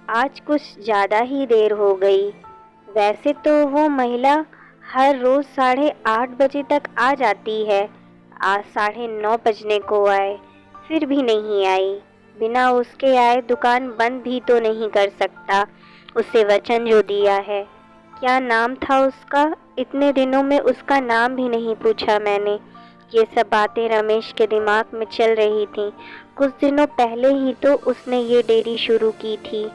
आज कुछ ज़्यादा ही देर हो गई। वैसे तो वो महिला हर रोज़ 8:30 बजे तक आ जाती है। आज 9:30 बजने को आए, फिर भी नहीं आई। बिना उसके आए दुकान बंद भी तो नहीं कर सकता, उसे वचन जो दिया है। क्या नाम था उसका? इतने दिनों में उसका नाम भी नहीं पूछा मैंने। ये सब बातें रमेश के दिमाग में चल रही थीं। कुछ दिनों पहले ही तो उसने ये डेयरी शुरू की थी।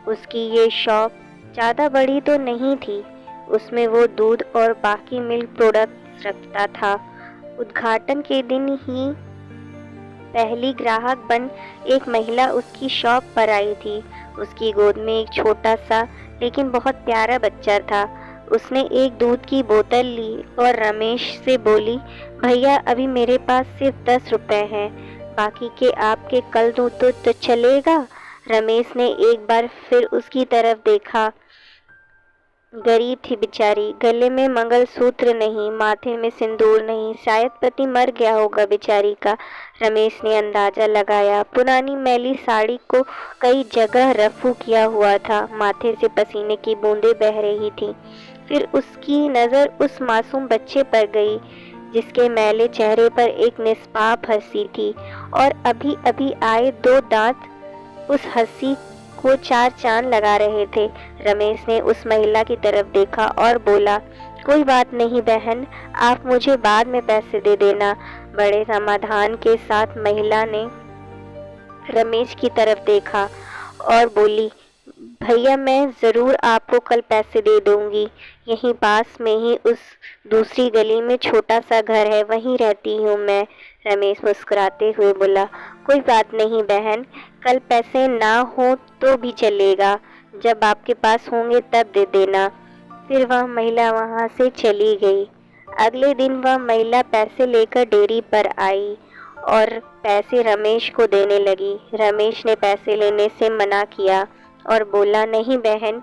उसकी ये शॉप ज़्यादा बड़ी तो नहीं थी। उसमें वो दूध और बाकी मिल्क प्रोडक्ट्स रखता था। उद्घाटन के दिन ही पहली ग्राहक बन एक महिला उसकी शॉप पर आई थी। उसकी गोद में एक छोटा सा लेकिन बहुत प्यारा बच्चा था। उसने एक दूध की बोतल ली और रमेश से बोली, भैया अभी मेरे पास सिर्फ 10 रुपए हैं, बाकी के आपके कल दूं तो चलेगा? रमेश ने एक बार फिर उसकी तरफ देखा। गरीब थी बेचारी, गले में मंगलसूत्र नहीं, माथे में सिंदूर नहीं, शायद पति मर गया होगा बेचारी का। रमेश ने अंदाजा लगाया। पुरानी मैली साड़ी को कई जगह रफू किया हुआ था, माथे से पसीने की बूंदें बह रही थीं। फिर उसकी नज़र उस मासूम बच्चे पर गई जिसके मैले चेहरे पर एक निष्पाप हंसी थी और अभी अभी आए 2 दांत उस हंसी को 4 चांद लगा रहे थे। रमेश ने उस महिला की तरफ देखा और बोला, कोई बात नहीं बहन, आप मुझे बाद में पैसे दे देना। बड़े समाधान के साथ महिला ने रमेश की तरफ देखा और बोली, भैया मैं ज़रूर आपको कल पैसे दे दूंगी। यहीं पास में ही उस दूसरी गली में छोटा सा घर है, वहीं रहती हूँ मैं। रमेश मुस्कुराते हुए बोला, कोई बात नहीं बहन, कल पैसे ना हो तो भी चलेगा, जब आपके पास होंगे तब दे देना। फिर वह महिला वहाँ से चली गई। अगले दिन वह महिला पैसे लेकर डेयरी पर आई और पैसे रमेश को देने लगी। रमेश ने पैसे लेने से मना किया और बोला, नहीं बहन,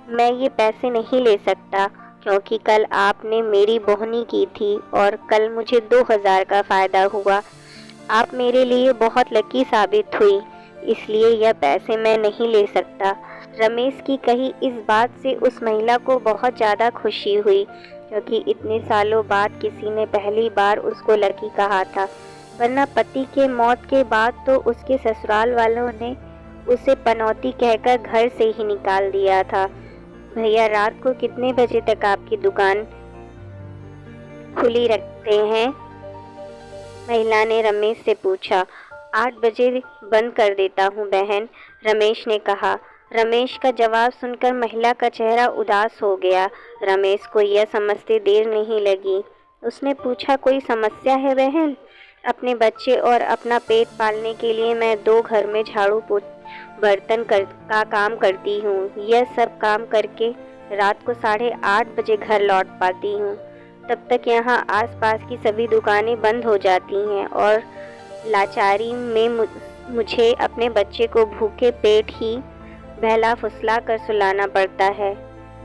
मैं ये पैसे नहीं ले सकता, क्योंकि कल आपने मेरी बोहनी की थी और कल मुझे 2000 का फ़ायदा हुआ। आप मेरे लिए बहुत लकी साबित हुई, इसलिए यह पैसे मैं नहीं ले सकता। रमेश की कही इस बात से उस महिला को बहुत ज़्यादा खुशी हुई, क्योंकि इतने सालों बाद किसी ने पहली बार उसको लकी कहा था, वरना पति के मौत के बाद तो उसके ससुराल वालों ने उसे पनौती कहकर घर से ही निकाल दिया था। भैया रात को कितने बजे तक आपकी दुकान खुली रखते हैं? महिला ने रमेश से पूछा। 8 बजे बंद कर देता हूँ बहन, रमेश ने कहा। रमेश का जवाब सुनकर महिला का चेहरा उदास हो गया। रमेश को यह समझते देर नहीं लगी। उसने पूछा, कोई समस्या है बहन? अपने बच्चे और अपना पेट पालने के लिए मैं 2 घर में झाड़ू बर्तन का काम करती हूँ। यह सब काम करके रात को 8:30 बजे घर लौट पाती हूँ। तब तक यहाँ आसपास की सभी दुकानें बंद हो जाती हैं और लाचारी में मुझे अपने बच्चे को भूखे पेट ही बहला फुसला कर सुलाना पड़ता है।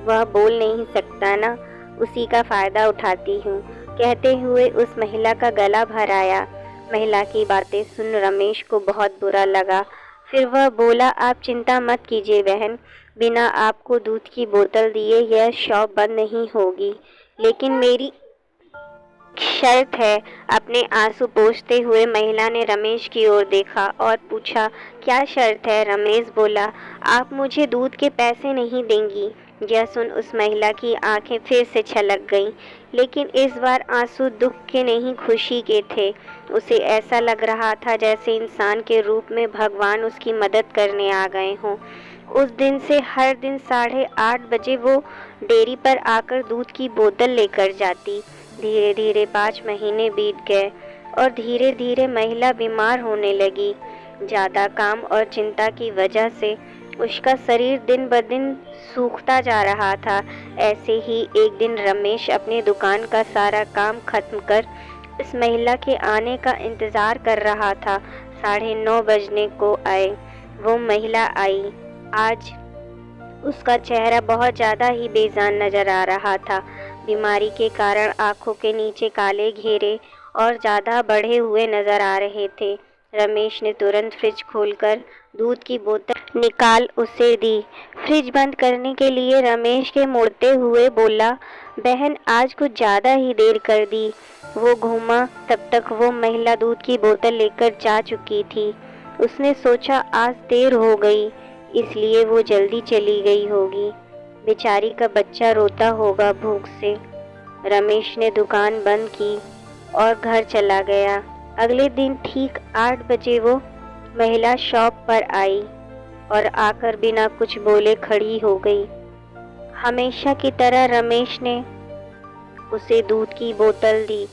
वह बोल नहीं सकता ना, उसी का फ़ायदा उठाती हूँ। कहते हुए उस महिला का गला भर आया। महिला की बातें सुन रमेश को बहुत बुरा लगा। फिर वह बोला, आप चिंता मत कीजिए बहन, बिना आपको दूध की बोतल दिए यह शॉप बंद नहीं होगी, लेकिन मेरी शर्त है। अपने आंसू पोंछते हुए महिला ने रमेश की ओर देखा और पूछा, क्या शर्त है? रमेश बोला, आप मुझे दूध के पैसे नहीं देंगी। यह सुन उस महिला की आंखें फिर से छलक गईं, लेकिन इस बार आंसू दुख के नहीं खुशी के थे। उसे ऐसा लग रहा था जैसे इंसान के रूप में भगवान उसकी मदद करने आ गए हों। उस दिन से हर दिन 8:30 बजे वो डेयरी पर आकर दूध की बोतल लेकर जाती। धीरे धीरे 5 महीने बीत गए और धीरे धीरे महिला बीमार होने लगी। ज़्यादा काम और चिंता की वजह से उसका शरीर दिन ब दिन सूखता जा रहा था। ऐसे ही एक दिन रमेश अपनी दुकान का सारा काम खत्म कर इस महिला के आने का इंतज़ार कर रहा था। 9:30 बजने को आए। वो महिला आई। आज उसका चेहरा बहुत ज़्यादा ही बेजान नज़र आ रहा था। बीमारी के कारण आंखों के नीचे काले घेरे और ज़्यादा बढ़े हुए नज़र आ रहे थे। रमेश ने तुरंत फ्रिज खोलकर दूध की बोतल निकाल उसे दी। फ्रिज बंद करने के लिए रमेश के मुड़ते हुए बोला, बहन आज कुछ ज़्यादा ही देर कर दी। वो घूमा, तब तक वो महिला दूध की बोतल लेकर जा चुकी थी। उसने सोचा आज देर हो गई, इसलिए वो जल्दी चली गई होगी। बेचारी का बच्चा रोता होगा भूख से। रमेश ने दुकान बंद की और घर चला गया। अगले दिन ठीक 8 बजे वो महिला शॉप पर आई और आकर बिना कुछ बोले खड़ी हो गई। हमेशा की तरह रमेश ने उसे दूध की बोतल दी।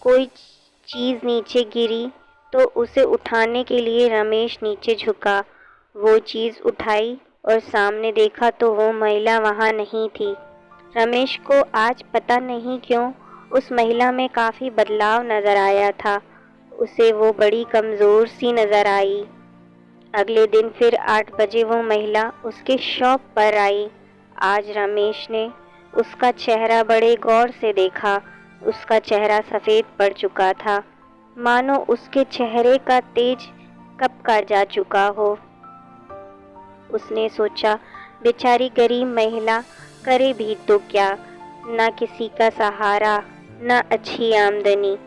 कोई चीज़ नीचे गिरी तो उसे उठाने के लिए रमेश नीचे झुका। वो चीज़ उठाई और सामने देखा तो वो महिला वहाँ नहीं थी। रमेश को आज पता नहीं क्यों उस महिला में काफ़ी बदलाव नज़र आया था। उसे वो बड़ी कमज़ोर सी नज़र आई। अगले दिन फिर 8 बजे वो महिला उसके शॉप पर आई। आज रमेश ने उसका चेहरा बड़े गौर से देखा। उसका चेहरा सफ़ेद पड़ चुका था, मानो उसके चेहरे का तेज कब का जा चुका हो। उसने सोचा, बेचारी गरीब महिला करे भी तो क्या, ना किसी का सहारा, ना अच्छी आमदनी।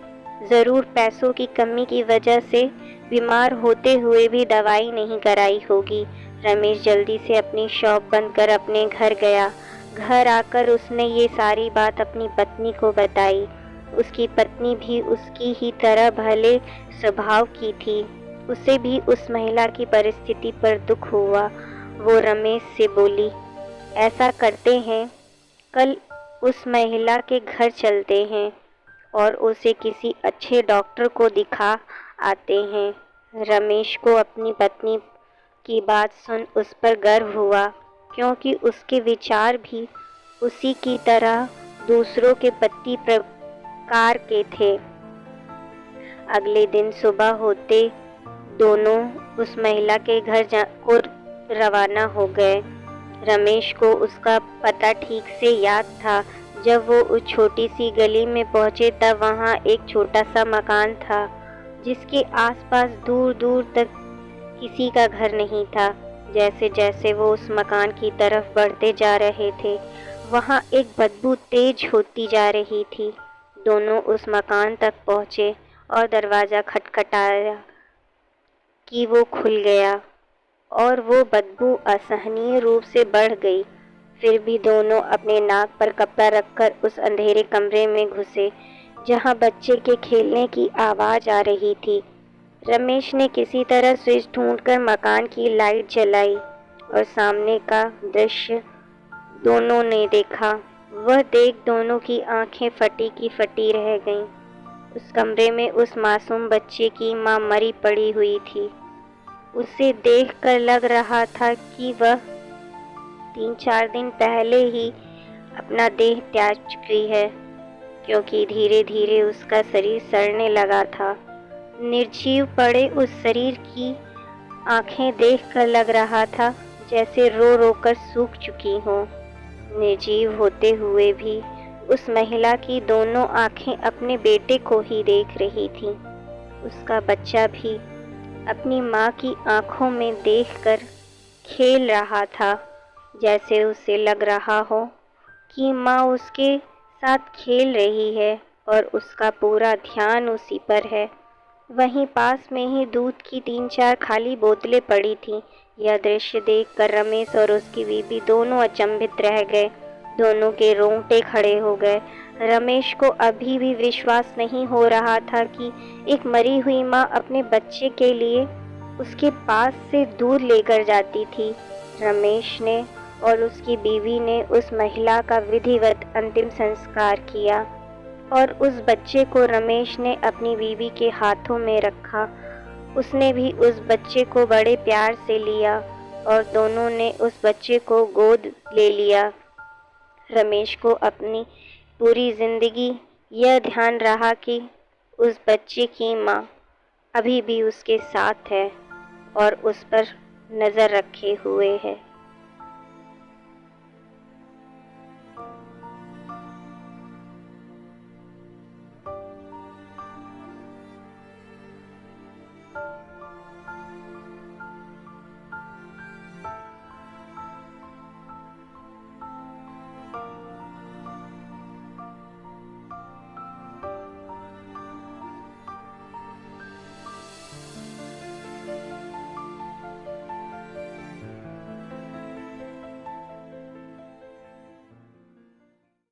ज़रूर पैसों की कमी की वजह से बीमार होते हुए भी दवाई नहीं कराई होगी। रमेश जल्दी से अपनी शॉप बंद कर अपने घर गया। घर आकर उसने ये सारी बात अपनी पत्नी को बताई। उसकी पत्नी भी उसकी ही तरह भले स्वभाव की थी। उसे भी उस महिला की परिस्थिति पर दुख हुआ। वो रमेश से बोली, ऐसा करते हैं, कल उस महिला के घर चलते हैं और उसे किसी अच्छे डॉक्टर को दिखा आते हैं। रमेश को अपनी पत्नी की बात सुन उस पर गर्व हुआ, क्योंकि उसके विचार भी उसी की तरह दूसरों के प्रति प्रकार के थे। अगले दिन सुबह होते दोनों उस महिला के घर को रवाना हो गए। रमेश को उसका पता ठीक से याद था। जब वो उस छोटी सी गली में पहुंचे तब वहाँ एक छोटा सा मकान था, जिसके आसपास दूर दूर तक किसी का घर नहीं था। जैसे जैसे वो उस मकान की तरफ बढ़ते जा रहे थे, वहाँ एक बदबू तेज होती जा रही थी। दोनों उस मकान तक पहुँचे और दरवाज़ा खटखटाया कि वो खुल गया और वो बदबू असहनीय रूप से बढ़ गई। फिर भी दोनों अपने नाक पर कपड़ा रखकर उस अंधेरे कमरे में घुसे, जहाँ बच्चे के खेलने की आवाज़ आ रही थी। रमेश ने किसी तरह स्विच ढूंढकर मकान की लाइट जलाई और सामने का दृश्य दोनों ने देखा। वह देख दोनों की आंखें फटी की फटी रह गईं। उस कमरे में उस मासूम बच्चे की मां मरी पड़ी हुई थी। उसे देखकर लग रहा था कि वह 3-4 दिन पहले ही अपना देह त्याग चुकी है, क्योंकि धीरे धीरे उसका शरीर सड़ने लगा था। निर्जीव पड़े उस शरीर की आंखें देखकर लग रहा था जैसे रो रो कर सूख चुकी हों। निर्जीव होते हुए भी उस महिला की दोनों आंखें अपने बेटे को ही देख रही थीं। उसका बच्चा भी अपनी माँ की आंखों में देखकर खेल रहा था, जैसे उसे लग रहा हो कि माँ उसके साथ खेल रही है और उसका पूरा ध्यान उसी पर है। वहीं पास में ही दूध की 3-4 खाली बोतलें पड़ी थीं। यह दृश्य देखकर रमेश और उसकी बीवी दोनों अचंभित रह गए। दोनों के रोंगटे खड़े हो गए। रमेश को अभी भी विश्वास नहीं हो रहा था कि एक मरी हुई माँ अपने बच्चे के लिए उसके पास से दूध लेकर जाती थी। रमेश ने और उसकी बीवी ने उस महिला का विधिवत अंतिम संस्कार किया और उस बच्चे को रमेश ने अपनी बीवी के हाथों में रखा। उसने भी उस बच्चे को बड़े प्यार से लिया और दोनों ने उस बच्चे को गोद ले लिया। रमेश को अपनी पूरी जिंदगी यह ध्यान रहा कि उस बच्चे की माँ अभी भी उसके साथ है और उस पर नज़र रखे हुए है।